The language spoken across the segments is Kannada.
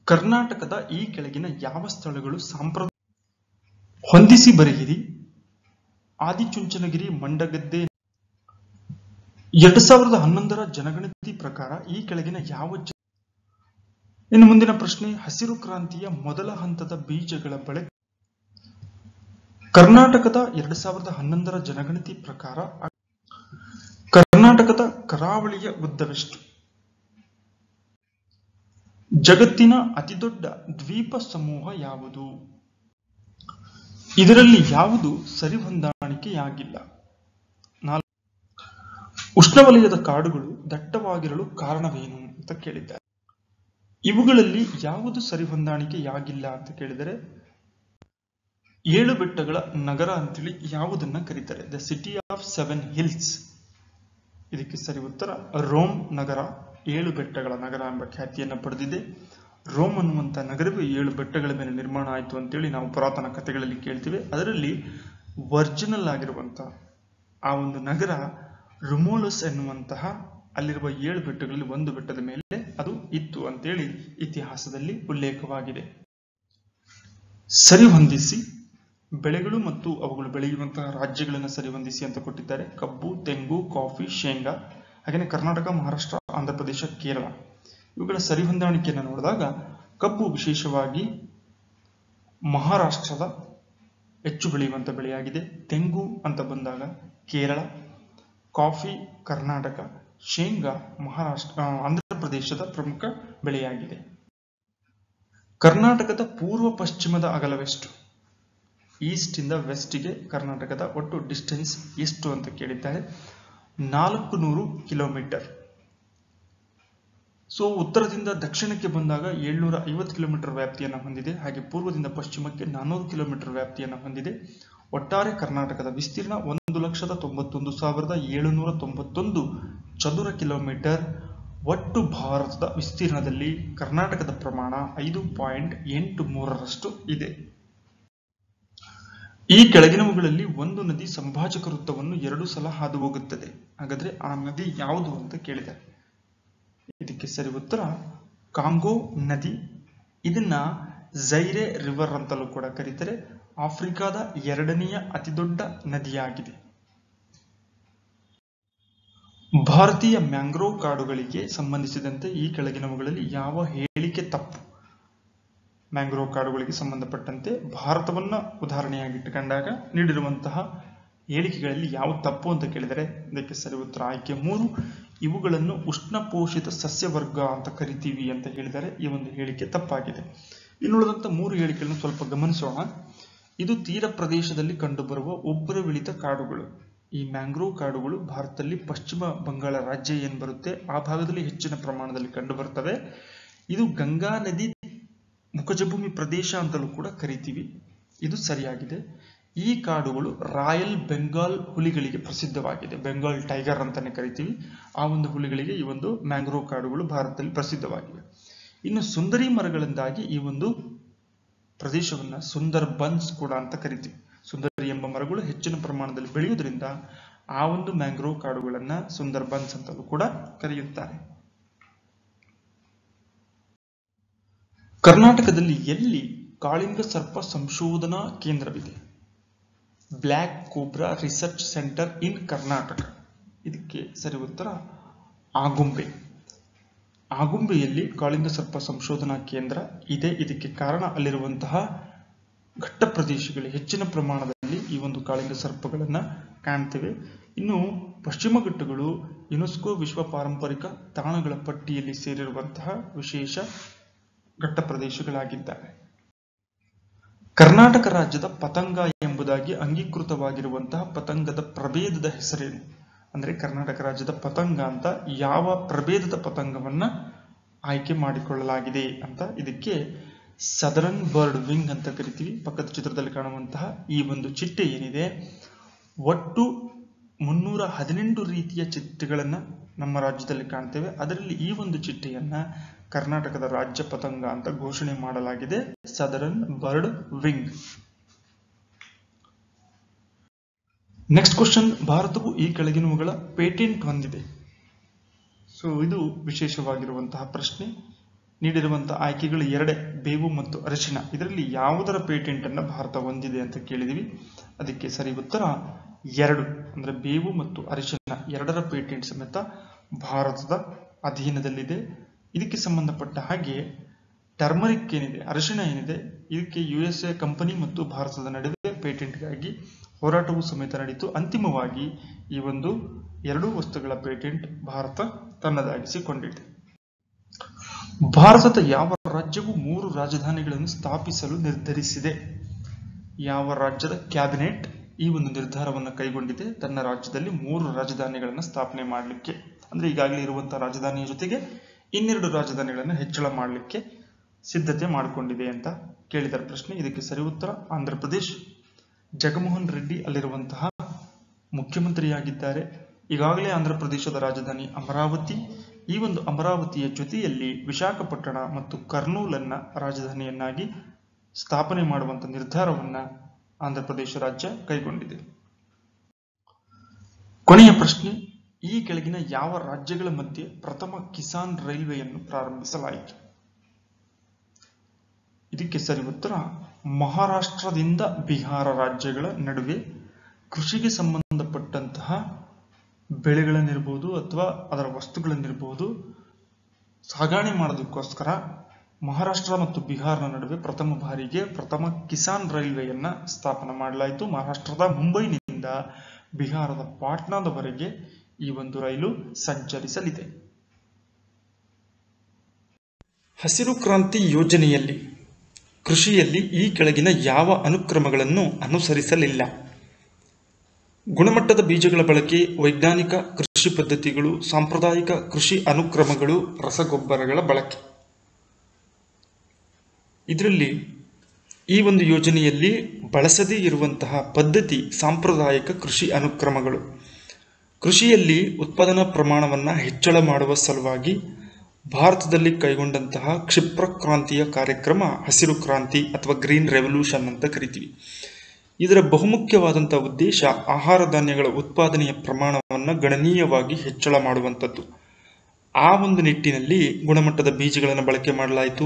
ಕರ್ನಾಟಕದ ಈ ಕೆಳಗಿನ ಯಾವ ಸ್ಥಳಗಳು ಹೊಂದಿಸಿ ಬರೆಯಿರಿ. ಆದಿಚುಂಚನಗಿರಿ, ಮಂಡಗದ್ದೆ. 2011ರ ಜನಗಣತಿ ಪ್ರಕಾರ ಈ ಕೆಳಗಿನ ಯಾವ ಇನ್ನು ಮುಂದಿನ ಪ್ರಶ್ನೆ, ಹಸಿರು ಕ್ರಾಂತಿಯ ಮೊದಲ ಹಂತದ ಬೀಜಗಳ ಬಳಕೆ. ಕರ್ನಾಟಕದ 2011ರ ಜನಗಣತಿ ಪ್ರಕಾರ ಕರ್ನಾಟಕದ ಕರಾವಳಿಯ ಉದ್ದವೆಷ್ಟು? ಜಗತ್ತಿನ ಅತಿದೊಡ್ಡ ದ್ವೀಪ ಸಮೂಹ ಯಾವುದು? ಇದರಲ್ಲಿ ಯಾವುದು ಸರಿಹೊಂದಾಣಿಕೆಯಾಗಿಲ್ಲ? ಉಷ್ಣವಲಯದ ಕಾಡುಗಳು ದಟ್ಟವಾಗಿರಲು ಕಾರಣವೇನು ಅಂತ ಕೇಳಿದ್ದಾರೆ. ಇವುಗಳಲ್ಲಿ ಯಾವುದು ಸರಿಹೊಂದಾಣಿಕೆಯಾಗಿಲ್ಲ ಅಂತ ಕೇಳಿದರೆ 7 ಬೆಟ್ಟಗಳ ನಗರ ಅಂತೇಳಿ ಯಾವುದನ್ನ ಕರೀತಾರೆ? The city of 7 hills. ಇದಕ್ಕೆ ಸರಿ ಉತ್ತರ ರೋಮ್ ನಗರ 7 ಬೆಟ್ಟಗಳ ನಗರ ಎಂಬ ಖ್ಯಾತಿಯನ್ನು ಪಡೆದಿದೆ. ರೋಮ್ ಅನ್ನುವಂಥ ನಗರವೇ 7 ಬೆಟ್ಟಗಳ ಮೇಲೆ ನಿರ್ಮಾಣ ಆಯಿತು ಅಂತೇಳಿ ನಾವು ಪುರಾತನ ಕಥೆಗಳಲ್ಲಿ ಕೇಳ್ತೀವಿ. ಅದರಲ್ಲಿ ಒರಿಜಿನಲ್ ಆಗಿರುವಂತಹ ಆ ಒಂದು ನಗರ ರುಮೋಲಸ್ ಎನ್ನುವಂತಹ ಅಲ್ಲಿರುವ 7 ಬೆಟ್ಟಗಳಲ್ಲಿ ಒಂದು ಬೆಟ್ಟದ ಮೇಲೆ ಅದು ಇತ್ತು ಅಂತೇಳಿ ಇತಿಹಾಸದಲ್ಲಿ ಉಲ್ಲೇಖವಾಗಿದೆ. ಸರಿಹೊಂದಿಸಿ ಬೆಳೆಗಳು ಮತ್ತು ಅವುಗಳು ಬೆಳೆಯುವಂತಹ ರಾಜ್ಯಗಳನ್ನು ಸರಿಹೊಂದಿಸಿ ಅಂತ ಕೊಟ್ಟಿದ್ದಾರೆ. ಕಬ್ಬು, ತೆಂಗು, ಕಾಫಿ, ಶೇಂಗಾ. ಹಾಗೆಯೇ ಕರ್ನಾಟಕ, ಮಹಾರಾಷ್ಟ್ರ, ಆಂಧ್ರ ಪ್ರದೇಶ, ಕೇರಳ ಇವುಗಳ ಸರಿಹೊಂದಾಣಿಕೆಯನ್ನು ನೋಡಿದಾಗ ಕಬ್ಬು ವಿಶೇಷವಾಗಿ ಮಹಾರಾಷ್ಟ್ರದ ಹೆಚ್ಚು ಬೆಳೆಯುವಂತ ಬೆಳೆಯಾಗಿದೆ. ತೆಂಗು ಅಂತ ಬಂದಾಗ ಕೇರಳ, ಕಾಫಿ ಕರ್ನಾಟಕ, ಶೇಂಗಾ ಮಹಾರಾಷ್ಟ್ರ, ಆಂಧ್ರ ಪ್ರದೇಶದ ಪ್ರಮುಖ ಬೆಳೆಯಾಗಿದೆ. ಕರ್ನಾಟಕದ ಪೂರ್ವ ಪಶ್ಚಿಮದ ಅಗಲವೆಷ್ಟು? ಈಸ್ಟ್ ಇಂದ ವೆಸ್ಟ್ಗೆ ಕರ್ನಾಟಕದ ಒಟ್ಟು ಡಿಸ್ಟೆನ್ಸ್ ಎಷ್ಟು ಅಂತ ಕೇಳಿದ್ದಾರೆ. 400 ಕಿಲೋಮೀಟರ್. ಸೊ ಉತ್ತರದಿಂದ ದಕ್ಷಿಣಕ್ಕೆ ಬಂದಾಗ 750 ಕಿಲೋಮೀಟರ್ ವ್ಯಾಪ್ತಿಯನ್ನು ಹೊಂದಿದೆ. ಹಾಗೆ ಪೂರ್ವದಿಂದ ಪಶ್ಚಿಮಕ್ಕೆ 400 ಕಿಲೋಮೀಟರ್ ವ್ಯಾಪ್ತಿಯನ್ನು ಹೊಂದಿದೆ. ಒಟ್ಟಾರೆ ಕರ್ನಾಟಕದ ವಿಸ್ತೀರ್ಣ 1,91,791 ಚದುರ ಕಿಲೋಮೀಟರ್. ಒಟ್ಟು ಭಾರತದ ವಿಸ್ತೀರ್ಣದಲ್ಲಿ ಕರ್ನಾಟಕದ ಪ್ರಮಾಣ 5.83ರಷ್ಟು ಇದೆ. ಈ ಕೆಳಗಿನವುಗಳಲ್ಲಿ ಒಂದು ನದಿ ಸಂಭಾಜಕ ವೃತ್ತವನ್ನು 2 ಸಲ ಹಾದು ಹೋಗುತ್ತದೆ. ಹಾಗಾದ್ರೆ ಆ ನದಿ ಯಾವುದು ಅಂತ ಕೇಳಿದ್ದಾರೆ. ಇದಕ್ಕೆ ಸರಿ ಉತ್ತರ ಕಾಂಗೋ ನದಿ. ಇದನ್ನ ಝೈರೆ ರಿವರ್ ಅಂತಲೂ ಕೂಡ ಕರೀತಾರೆ. ಆಫ್ರಿಕಾದ 2ನೆಯ ಅತಿದೊಡ್ಡ ನದಿಯಾಗಿದೆ. ಭಾರತೀಯ ಮ್ಯಾಂಗ್ರೋವ್ ಕಾಡುಗಳಿಗೆ ಸಂಬಂಧಿಸಿದಂತೆ ಈ ಕೆಳಗಿನವುಗಳಲ್ಲಿ ಯಾವ ಹೇಳಿಕೆ ತಪ್ಪು? ಮ್ಯಾಂಗ್ರೋವ್ ಕಾಡುಗಳಿಗೆ ಸಂಬಂಧಪಟ್ಟಂತೆ ಭಾರತವನ್ನ ಉದಾಹರಣೆಯಾಗಿಟ್ಟುಕೊಂಡಾಗ ನೀಡಿರುವಂತಹ ಹೇಳಿಕೆಗಳಲ್ಲಿ ಯಾವ ತಪ್ಪು ಅಂತ ಕೇಳಿದರೆ ಇದಕ್ಕೆ ಸರಿ ಉತ್ತರ ಆಯ್ಕೆ 3. ಇವುಗಳನ್ನು ಉಷ್ಣಪೋಷಿತ ಸಸ್ಯವರ್ಗ ಅಂತ ಕರಿತೀವಿ ಅಂತ ಹೇಳಿದರೆ ಈ ಒಂದು ಹೇಳಿಕೆ ತಪ್ಪಾಗಿದೆ. ಇನ್ನುಳಿದಂತ 3 ಹೇಳಿಕೆಗಳನ್ನು ಸ್ವಲ್ಪ ಗಮನಿಸೋಣ. ಇದು ತೀರ ಪ್ರದೇಶದಲ್ಲಿ ಕಂಡುಬರುವ ಒಬ್ಬರವಿಳಿತ ಕಾಡುಗಳು. ಈ ಮ್ಯಾಂಗ್ರೋವ್ ಕಾಡುಗಳು ಭಾರತದಲ್ಲಿ ಪಶ್ಚಿಮ ಬಂಗಾಳ ರಾಜ್ಯ ಏನ್ ಬರುತ್ತೆ ಆ ಭಾಗದಲ್ಲಿ ಹೆಚ್ಚಿನ ಪ್ರಮಾಣದಲ್ಲಿ ಕಂಡು ಬರ್ತವೆ. ಇದು ಗಂಗಾ ನದಿ ಮುಖಜಭೂಮಿ ಪ್ರದೇಶ ಅಂತಲೂ ಕೂಡ ಕರಿತೀವಿ. ಇದು ಸರಿಯಾಗಿದೆ. ಈ ಕಾಡುಗಳು ರಾಯಲ್ ಬೆಂಗಾಲ್ ಹುಲಿಗಳಿಗೆ ಪ್ರಸಿದ್ಧವಾಗಿದೆ. ಬೆಂಗಾಲ್ ಟೈಗರ್ ಅಂತಾನೆ ಕರಿತೀವಿ. ಆ ಒಂದು ಹುಲಿಗಳಿಗೆ ಈ ಒಂದು ಮ್ಯಾಂಗ್ರೋವ್ ಕಾಡುಗಳು ಭಾರತದಲ್ಲಿ ಪ್ರಸಿದ್ಧವಾಗಿವೆ. ಇನ್ನು ಸುಂದರಿ ಮರಗಳಿಂದಾಗಿ ಈ ಒಂದು ಪ್ರದೇಶವನ್ನ ಸುಂದರ್ ಬನ್ಸ್ ಕೂಡ ಅಂತ ಕರಿತೀವಿ. ಸುಂದರಿ ಎಂಬ ಮರಗಳು ಹೆಚ್ಚಿನ ಪ್ರಮಾಣದಲ್ಲಿ ಬೆಳೆಯುವುದರಿಂದ ಆ ಒಂದು ಮ್ಯಾಂಗ್ರೋವ್ ಕಾಡುಗಳನ್ನ ಸುಂದರ್ ಬನ್ಸ್ ಅಂತಲೂ ಕೂಡ ಕರೆಯುತ್ತಾರೆ. ಕರ್ನಾಟಕದಲ್ಲಿ ಎಲ್ಲಿ ಕಾಳಿಂಗ ಸರ್ಪ ಸಂಶೋಧನಾ ಕೇಂದ್ರವಿದೆ? Black cobra research centre in Karnataka. ಇದಕ್ಕೆ ಸರಿ ಉತ್ತರ ಆಗುಂಬೆ. ಆಗುಂಬೆಯಲ್ಲಿ ಕಾಳಿಂಗ ಸರ್ಪ ಸಂಶೋಧನಾ ಕೇಂದ್ರ ಇದೆ. ಇದಕ್ಕೆ ಕಾರಣ ಅಲ್ಲಿರುವಂತಹ ಘಟ್ಟ ಪ್ರದೇಶಗಳು ಹೆಚ್ಚಿನ ಪ್ರಮಾಣದಲ್ಲಿ ಈ ಒಂದು ಕಾಳಿಂಗ ಸರ್ಪಗಳನ್ನ ಕಾಣ್ತೇವೆ. ಇನ್ನು ಪಶ್ಚಿಮ ಘಟ್ಟಗಳು ಯುನೆಸ್ಕೋ ವಿಶ್ವ ಪಾರಂಪರಿಕ ತಾಣಗಳ ಪಟ್ಟಿಯಲ್ಲಿ ಸೇರಿರುವಂತಹ ವಿಶೇಷ ಘಟ್ಟ ಪ್ರದೇಶಗಳಾಗಿದ್ದಾವೆ. ಕರ್ನಾಟಕ ರಾಜ್ಯದ ಪತಂಗ ಎಂಬುದಾಗಿ ಅಂಗೀಕೃತವಾಗಿರುವಂತಹ ಪತಂಗದ ಪ್ರಭೇದದ ಹೆಸರೇನು? ಅಂದ್ರೆ ಕರ್ನಾಟಕ ರಾಜ್ಯದ ಪತಂಗ ಅಂತ ಯಾವ ಪ್ರಭೇದದ ಪತಂಗವನ್ನ ಆಯ್ಕೆ ಮಾಡಿಕೊಳ್ಳಲಾಗಿದೆ ಅಂತ. ಇದಕ್ಕೆ ಸದರನ್ ಬರ್ಡ್ ವಿಂಗ್ ಅಂತ ಕರಿತೀವಿ. ಪಕ್ಕದ ಚಿತ್ರದಲ್ಲಿ ಕಾಣುವಂತಹ ಈ ಒಂದು ಚಿಟ್ಟೆ ಏನಿದೆ ಒಟ್ಟು 318 ರೀತಿಯ ಚಿಟ್ಟೆಗಳನ್ನ ನಮ್ಮ ರಾಜ್ಯದಲ್ಲಿ ಕಾಣ್ತೇವೆ. ಅದರಲ್ಲಿ ಈ ಒಂದು ಚಿಟ್ಟೆಯನ್ನ ಕರ್ನಾಟಕದ ರಾಜ್ಯ ಪತಂಗ ಅಂತ ಘೋಷಣೆ ಮಾಡಲಾಗಿದೆ, southern bird wing. Next question, ಭಾರತವು ಈ ಕೆಳಗಿನವುಗಳ ಪೇಟೆಂಟ್ ಹೊಂದಿದೆ. ಸೊ ಇದು ವಿಶೇಷವಾಗಿರುವಂತಹ ಪ್ರಶ್ನೆ. ನೀಡಿರುವಂತಹ ಆಯ್ಕೆಗಳು ಎರಡೇ, ಬೇವು ಮತ್ತು ಅರಿಶಿಣ. ಇದರಲ್ಲಿ ಯಾವುದರ ಪೇಟೆಂಟ್ ಅನ್ನು ಭಾರತ ಹೊಂದಿದೆ ಅಂತ ಕೇಳಿದಿವಿ. ಅದಕ್ಕೆ ಸರಿ ಉತ್ತರ 2, ಅಂದ್ರೆ ಬೇವು ಮತ್ತು ಅರಿಶಿಣ ಎರಡರ ಪೇಟೆಂಟ್ ಸಮೇತ ಭಾರತದ ಅಧೀನದಲ್ಲಿದೆ. ಇದಕ್ಕೆ ಸಂಬಂಧಪಟ್ಟ ಹಾಗೆ ಟರ್ಮರಿಕ್ ಏನಿದೆ, ಅರಿಶಿಣ ಏನಿದೆ, ಇದಕ್ಕೆ USA ಕಂಪನಿ ಮತ್ತು ಭಾರತದ ನಡುವೆ ಪೇಟೆಂಟ್ಗಾಗಿ ಹೋರಾಟವೂ ಸಮೇತ ನಡೆಯಿತು. ಅಂತಿಮವಾಗಿ ಈ ಒಂದು ಎರಡೂ ವಸ್ತುಗಳ ಪೇಟೆಂಟ್ ಭಾರತ ತನ್ನದಾಗಿಸಿಕೊಂಡಿದೆ. ಭಾರತದ ಯಾವ ರಾಜ್ಯವು 3 ರಾಜಧಾನಿಗಳನ್ನು ಸ್ಥಾಪಿಸಲು ನಿರ್ಧರಿಸಿದೆ? ಯಾವ ರಾಜ್ಯದ ಕ್ಯಾಬಿನೆಟ್ ಈ ಒಂದು ನಿರ್ಧಾರವನ್ನು ಕೈಗೊಂಡಿದೆ? ತನ್ನ ರಾಜ್ಯದಲ್ಲಿ 3 ರಾಜಧಾನಿಗಳನ್ನು ಸ್ಥಾಪನೆ ಮಾಡಲಿಕ್ಕೆ, ಅಂದ್ರೆ ಈಗಾಗಲೇ ಇರುವಂತಹ ರಾಜಧಾನಿಯ ಜೊತೆಗೆ ಇನ್ನೆರಡು ರಾಜಧಾನಿಗಳನ್ನು ಹೆಚ್ಚಳ ಮಾಡಲಿಕ್ಕೆ ಸಿದ್ಧತೆ ಮಾಡಿಕೊಂಡಿದೆ ಅಂತ ಕೇಳಿದ ಪ್ರಶ್ನೆ. ಇದಕ್ಕೆ ಸರಿ ಉತ್ತರ ಆಂಧ್ರ ಪ್ರದೇಶ್. ಜಗನ್ಮೋಹನ್ ರೆಡ್ಡಿ ಅಲ್ಲಿರುವಂತಹ ಮುಖ್ಯಮಂತ್ರಿಯಾಗಿದ್ದಾರೆ. ಈಗಾಗಲೇ ಆಂಧ್ರ ಪ್ರದೇಶದ ರಾಜಧಾನಿ ಅಮರಾವತಿ. ಈ ಒಂದು ಅಮರಾವತಿಯ ಜೊತೆಯಲ್ಲಿ ವಿಶಾಖಪಟ್ಟಣ ಮತ್ತು ಕರ್ನೂಲನ್ನ ರಾಜಧಾನಿಯನ್ನಾಗಿ ಸ್ಥಾಪನೆ ಮಾಡುವಂತ ನಿರ್ಧಾರವನ್ನ ಆಂಧ್ರ ಪ್ರದೇಶ ರಾಜ್ಯ ಕೈಗೊಂಡಿದೆ. ಕೊನೆಯ ಪ್ರಶ್ನೆ, ಈ ಕೆಳಗಿನ ಯಾವ ರಾಜ್ಯಗಳ ಮಧ್ಯೆ ಪ್ರಥಮ ಕಿಸಾನ್ ರೈಲ್ವೆಯನ್ನು ಪ್ರಾರಂಭಿಸಲಾಯಿತು? ಇದಕ್ಕೆ ಸರಿ ಉತ್ತರ ಮಹಾರಾಷ್ಟ್ರದಿಂದ ಬಿಹಾರ ರಾಜ್ಯಗಳ ನಡುವೆ ಕೃಷಿಗೆ ಸಂಬಂಧಪಟ್ಟಂತಹ ಬೆಳೆಗಳನ್ನಿರಬಹುದು ಅಥವಾ ಅದರ ವಸ್ತುಗಳನ್ನಿರಬಹುದು ಸಾಗಣೆ ಮಾಡೋದಕ್ಕೋಸ್ಕರ ಮಹಾರಾಷ್ಟ್ರ ಮತ್ತು ಬಿಹಾರ್ನ ನಡುವೆ ಪ್ರಥಮ ಬಾರಿಗೆ ಪ್ರಥಮ ಕಿಸಾನ್ ರೈಲ್ವೆಯನ್ನ ಸ್ಥಾಪನೆ ಮಾಡಲಾಯಿತು. ಮಹಾರಾಷ್ಟ್ರದ ಮುಂಬೈನಿಂದ ಬಿಹಾರದ ಪಾಟ್ನಾದವರೆಗೆ ಈ ಒಂದು ರೈಲು ಸಂಚರಿಸಲಿದೆ. ಹಸಿರು ಕ್ರಾಂತಿ ಯೋಜನೆಯಲ್ಲಿ ಕೃಷಿಯಲ್ಲಿ ಈ ಕೆಳಗಿನ ಯಾವ ಅನುಕ್ರಮಗಳನ್ನು ಅನುಸರಿಸಲಿಲ್ಲ? ಗುಣಮಟ್ಟದ ಬೀಜಗಳ ಬಳಕೆ, ವೈಜ್ಞಾನಿಕ ಕೃಷಿ ಪದ್ಧತಿಗಳು, ಸಾಂಪ್ರದಾಯಿಕ ಕೃಷಿ ಅನುಕ್ರಮಗಳು, ರಸಗೊಬ್ಬರಗಳ ಬಳಕೆ. ಇದರಲ್ಲಿ ಈ ಒಂದು ಯೋಜನೆಯಲ್ಲಿ ಬಳಸದೇ ಇರುವಂತಹ ಪದ್ಧತಿ ಸಾಂಪ್ರದಾಯಿಕ ಕೃಷಿ ಅನುಕ್ರಮಗಳು. ಕೃಷಿಯಲ್ಲಿ ಉತ್ಪಾದನಾ ಪ್ರಮಾಣವನ್ನು ಹೆಚ್ಚಳ ಮಾಡುವ ಸಲುವಾಗಿ ಭಾರತದಲ್ಲಿ ಕೈಗೊಂಡಂತಹ ಕ್ಷಿಪ್ರ ಕ್ರಾಂತಿಯ ಕಾರ್ಯಕ್ರಮ ಹಸಿರು ಕ್ರಾಂತಿ ಅಥವಾ ಗ್ರೀನ್ ರೆವಲ್ಯೂಷನ್ ಅಂತ ಕರಿತೀವಿ. ಇದರ ಬಹುಮುಖ್ಯವಾದಂತಹ ಉದ್ದೇಶ ಆಹಾರ ಧಾನ್ಯಗಳ ಉತ್ಪಾದನೆಯ ಪ್ರಮಾಣವನ್ನು ಗಣನೀಯವಾಗಿ ಹೆಚ್ಚಳ ಮಾಡುವಂಥದ್ದು. ಆ ಒಂದು ನಿಟ್ಟಿನಲ್ಲಿ ಗುಣಮಟ್ಟದ ಬೀಜಗಳನ್ನು ಬಳಕೆ ಮಾಡಲಾಯಿತು,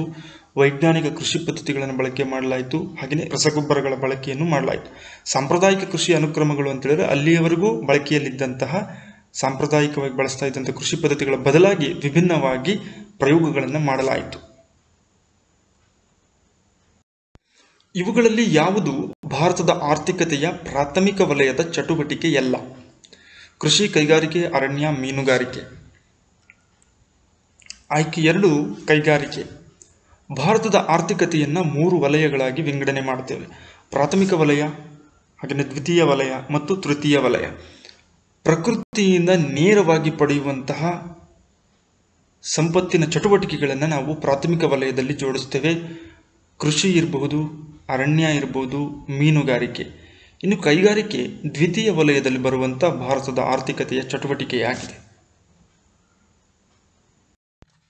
ವೈಜ್ಞಾನಿಕ ಕೃಷಿ ಪದ್ಧತಿಗಳನ್ನು ಬಳಕೆ ಮಾಡಲಾಯಿತು, ಹಾಗೆಯೇ ರಸಗೊಬ್ಬರಗಳ ಬಳಕೆಯನ್ನು ಮಾಡಲಾಯಿತು. ಸಾಂಪ್ರದಾಯಿಕ ಕೃಷಿ ಅನುಕ್ರಮಗಳು ಅಂತ ಹೇಳಿದ್ರೆ ಅಲ್ಲಿಯವರೆಗೂ ಬಳಕೆಯಲ್ಲಿದ್ದಂತಹ ಸಾಂಪ್ರದಾಯಿಕವಾಗಿ ಬಳಸ್ತಾ ಇದ್ದಂತಹ ಕೃಷಿ ಪದ್ಧತಿಗಳ ಬದಲಾಗಿ ವಿಭಿನ್ನವಾಗಿ ಪ್ರಯೋಗಗಳನ್ನು ಮಾಡಲಾಯಿತು. ಇವುಗಳಲ್ಲಿ ಯಾವುದು ಭಾರತದ ಆರ್ಥಿಕತೆಯ ಪ್ರಾಥಮಿಕ ವಲಯದ ಚಟುವಟಿಕೆಯಲ್ಲ? ಕೃಷಿ, ಕೈಗಾರಿಕೆ, ಅರಣ್ಯ, ಮೀನುಗಾರಿಕೆ. ಆಯ್ಕೆ 2 ಕೈಗಾರಿಕೆ. ಭಾರತದ ಆರ್ಥಿಕತೆಯನ್ನು 3 ವಲಯಗಳಾಗಿ ವಿಂಗಡಣೆ ಮಾಡುತ್ತೇವೆ. ಪ್ರಾಥಮಿಕ ವಲಯ, ಹಾಗೆಯೇ ದ್ವಿತೀಯ ವಲಯ ಮತ್ತು ತೃತೀಯ ವಲಯ. ಪ್ರಕೃತಿಯಿಂದ ನೇರವಾಗಿ ಪಡೆಯುವಂತಹ ಸಂಪತ್ತಿನ ಚಟುವಟಿಕೆಗಳನ್ನು ನಾವು ಪ್ರಾಥಮಿಕ ವಲಯದಲ್ಲಿ ಜೋಡಿಸ್ತೇವೆ. ಕೃಷಿ ಇರಬಹುದು, ಅರಣ್ಯ ಇರಬಹುದು, ಮೀನುಗಾರಿಕೆ. ಇನ್ನು ಕೈಗಾರಿಕೆ ದ್ವಿತೀಯ ವಲಯದಲ್ಲಿ ಬರುವಂಥ ಭಾರತದ ಆರ್ಥಿಕತೆಯ ಚಟುವಟಿಕೆಯಾಗಿದೆ.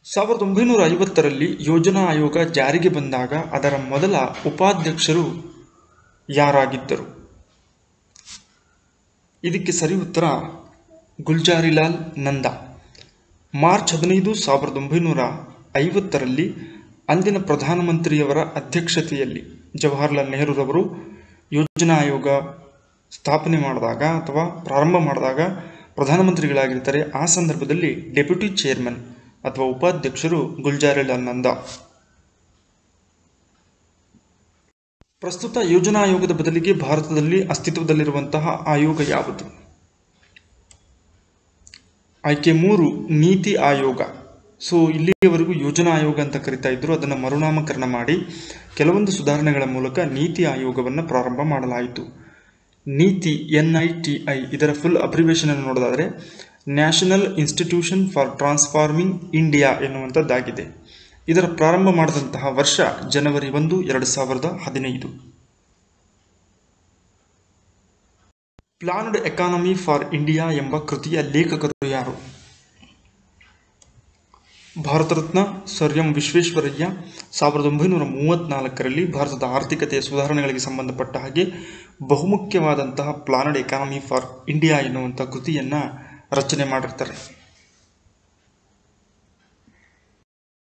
1950ರಲ್ಲಿ ಯೋಜನಾ ಆಯೋಗ ಜಾರಿಗೆ ಬಂದಾಗ ಅದರ ಮೊದಲ ಉಪಾಧ್ಯಕ್ಷರು ಯಾರಾಗಿದ್ದರು? ಇದಕ್ಕೆ ಸರಿ ಉತ್ತರ ಗುಲ್ಜಾರಿಲಾಲ್ ನಂದಾ. ಮಾರ್ಚ್ 15, 1950ರಲ್ಲಿ ಅಂದಿನ ಪ್ರಧಾನಮಂತ್ರಿಯವರ ಅಧ್ಯಕ್ಷತೆಯಲ್ಲಿ ಜವಾಹರ್ಲಾಲ್ ನೆಹರೂರವರು ಯೋಜನಾ ಆಯೋಗ ಸ್ಥಾಪನೆ ಮಾಡಿದಾಗ ಅಥವಾ ಪ್ರಾರಂಭ ಮಾಡಿದಾಗ ಪ್ರಧಾನಮಂತ್ರಿಗಳಾಗಿರ್ತಾರೆ. ಆ ಸಂದರ್ಭದಲ್ಲಿ ಡೆಪ್ಯೂಟಿ ಚೇರ್ಮನ್ ಅಥವಾ ಉಪಾಧ್ಯಕ್ಷರು ಗುಲ್ಜಾರಿಲಾಲ್ ನಂದಾ. ಪ್ರಸ್ತುತ ಯೋಜನಾ ಆಯೋಗದ ಬದಲಿಗೆ ಭಾರತದಲ್ಲಿ ಅಸ್ತಿತ್ವದಲ್ಲಿರುವಂತಹ ಆಯೋಗ ಯಾವುದು? ಆಯ್ಕೆ 3 ನೀತಿ ಆಯೋಗ. ಇಲ್ಲಿಯವರೆಗೂ ಯೋಜನಾ ಆಯೋಗ ಅಂತ ಕರಿತಾ ಇದ್ರು, ಅದನ್ನು ಮರುನಾಮಕರಣ ಮಾಡಿ ಕೆಲವೊಂದು ಸುಧಾರಣೆಗಳ ಮೂಲಕ ನೀತಿ ಆಯೋಗವನ್ನು ಪ್ರಾರಂಭ ಮಾಡಲಾಯಿತು. ನೀತಿ NITI ಇದರ ಫುಲ್ ಅಬ್ರಿವೇಷನ್ ಅನ್ನು ನೋಡೋದಾದ್ರೆ national institution for transforming India ಎನ್ನುವಂಥದ್ದಾಗಿದೆ. ಇದರ ಪ್ರಾರಂಭ ಮಾಡಿದಂತಹ ವರ್ಷ ಜನವರಿ 1, 2015. ಪ್ಲಾನ್ಡ್ ಎಕಾನಮಿ ಫಾರ್ ಇಂಡಿಯಾ ಎಂಬ ಕೃತಿಯ ಲೇಖಕರು ಯಾರು? ಭಾರತ ರತ್ನ ಸರ್ ಎಂ ವಿಶ್ವೇಶ್ವರಯ್ಯ 1934ರಲ್ಲಿ ಭಾರತದ ಆರ್ಥಿಕತೆಯ ಸುಧಾರಣೆಗಳಿಗೆ ಸಂಬಂಧಪಟ್ಟ ಹಾಗೆ ಬಹುಮುಖ್ಯವಾದಂತಹ ಪ್ಲಾನ್ಡ್ ಎಕಾನಮಿ ಫಾರ್ ಇಂಡಿಯಾ ಎನ್ನುವಂಥ ಕೃತಿಯನ್ನು ರಚನೆ ಮಾಡಿರ್ತಾರೆ.